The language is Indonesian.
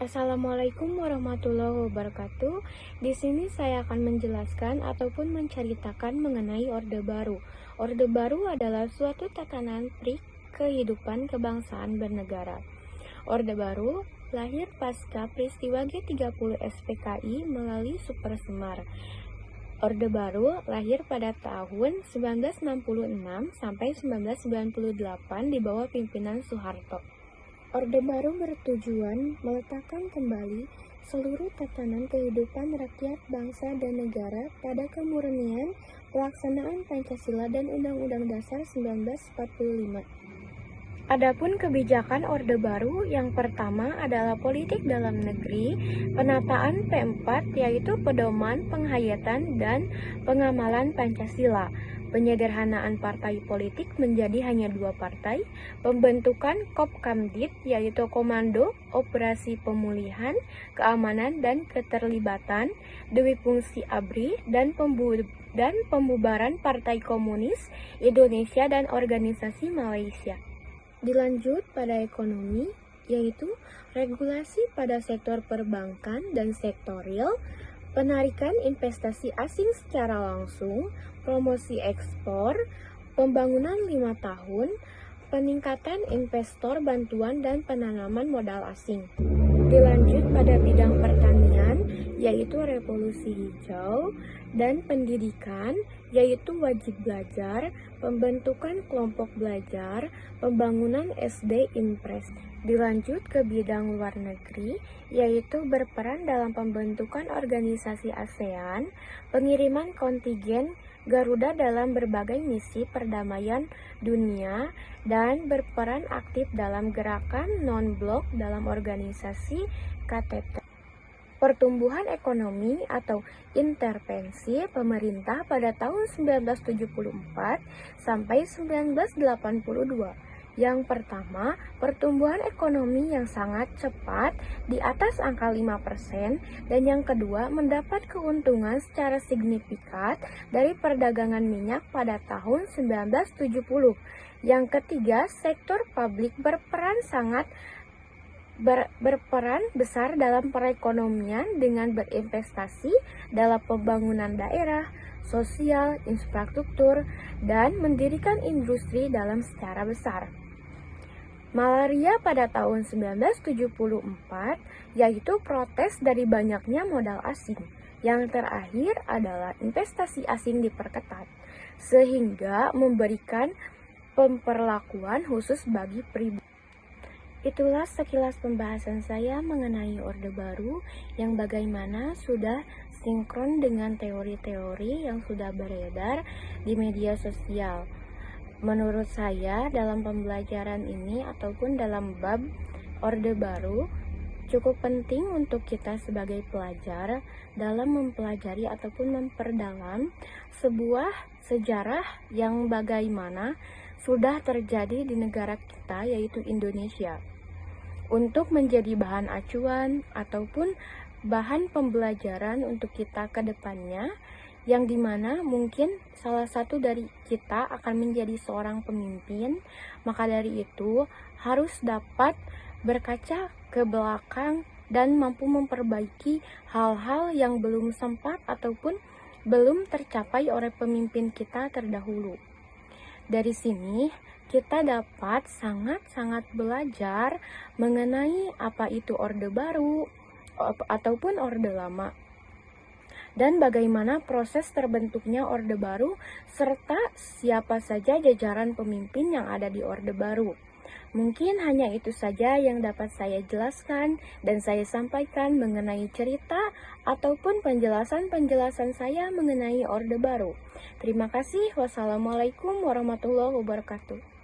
Assalamualaikum warahmatullahi wabarakatuh. Di sini saya akan menjelaskan ataupun menceritakan mengenai Orde Baru. Orde Baru adalah suatu tatanan trik kehidupan kebangsaan bernegara. Orde Baru lahir pasca peristiwa G30 SPKI melalui Super Semar. Orde Baru lahir pada tahun 1966 sampai 1998 di bawah pimpinan Soeharto. Orde Baru bertujuan meletakkan kembali seluruh tatanan kehidupan rakyat, bangsa, dan negara pada kemurnian pelaksanaan Pancasila dan Undang-Undang Dasar 1945. Adapun kebijakan Orde Baru yang pertama adalah politik dalam negeri, penataan P4 yaitu pedoman, penghayatan, dan pengamalan Pancasila, penyederhanaan partai politik menjadi hanya 2 partai, pembentukan Kopkamdit yaitu Komando Operasi Pemulihan, Keamanan, dan Keterlibatan, Dewi Fungsi ABRI, dan pembubaran Partai Komunis Indonesia dan Organisasi Malaysia. Dilanjut pada ekonomi, yaitu regulasi pada sektor perbankan dan sektor real, penarikan investasi asing secara langsung, promosi ekspor, pembangunan 5 tahun, peningkatan investor, bantuan, dan penanaman modal asing. Dilanjut pada bidang pertanian, yaitu revolusi hijau, dan pendidikan, yaitu wajib belajar, pembentukan kelompok belajar, pembangunan SD Impres. Dilanjut ke bidang luar negeri, yaitu berperan dalam pembentukan organisasi ASEAN, pengiriman kontingen Garuda dalam berbagai misi perdamaian dunia, dan berperan aktif dalam gerakan non-blok dalam organisasi KTT. Pertumbuhan ekonomi atau intervensi pemerintah pada tahun 1974 sampai 1982. Yang pertama, pertumbuhan ekonomi yang sangat cepat di atas angka 5%, dan yang kedua, mendapat keuntungan secara signifikan dari perdagangan minyak pada tahun 1970. Yang ketiga, sektor publik berperan besar dalam perekonomian dengan berinvestasi dalam pembangunan daerah, sosial, infrastruktur, dan mendirikan industri dalam secara besar. Malaria pada tahun 1974, yaitu protes dari banyaknya modal asing. Yang terakhir adalah investasi asing diperketat, sehingga memberikan pemperlakuan khusus bagi pribadi. Itulah sekilas pembahasan saya mengenai Orde Baru yang bagaimana sudah sinkron dengan teori-teori yang sudah beredar di media sosial. Menurut saya dalam pembelajaran ini ataupun dalam bab Orde Baru cukup penting untuk kita sebagai pelajar dalam mempelajari ataupun memperdalam sebuah sejarah yang bagaimana sudah terjadi di negara kita yaitu Indonesia, untuk menjadi bahan acuan ataupun bahan pembelajaran untuk kita ke depannya, yang dimana mungkin salah satu dari kita akan menjadi seorang pemimpin. Maka dari itu harus dapat berkaca ke belakang dan mampu memperbaiki hal-hal yang belum sempat ataupun belum tercapai oleh pemimpin kita terdahulu. Dari sini kita dapat sangat-sangat belajar mengenai apa itu Orde Baru ataupun Orde Lama, dan bagaimana proses terbentuknya Orde Baru, serta siapa saja jajaran pemimpin yang ada di Orde Baru. Mungkin hanya itu saja yang dapat saya jelaskan dan saya sampaikan mengenai cerita ataupun penjelasan-penjelasan saya mengenai Orde Baru. Terima kasih. Wassalamualaikum warahmatullahi wabarakatuh.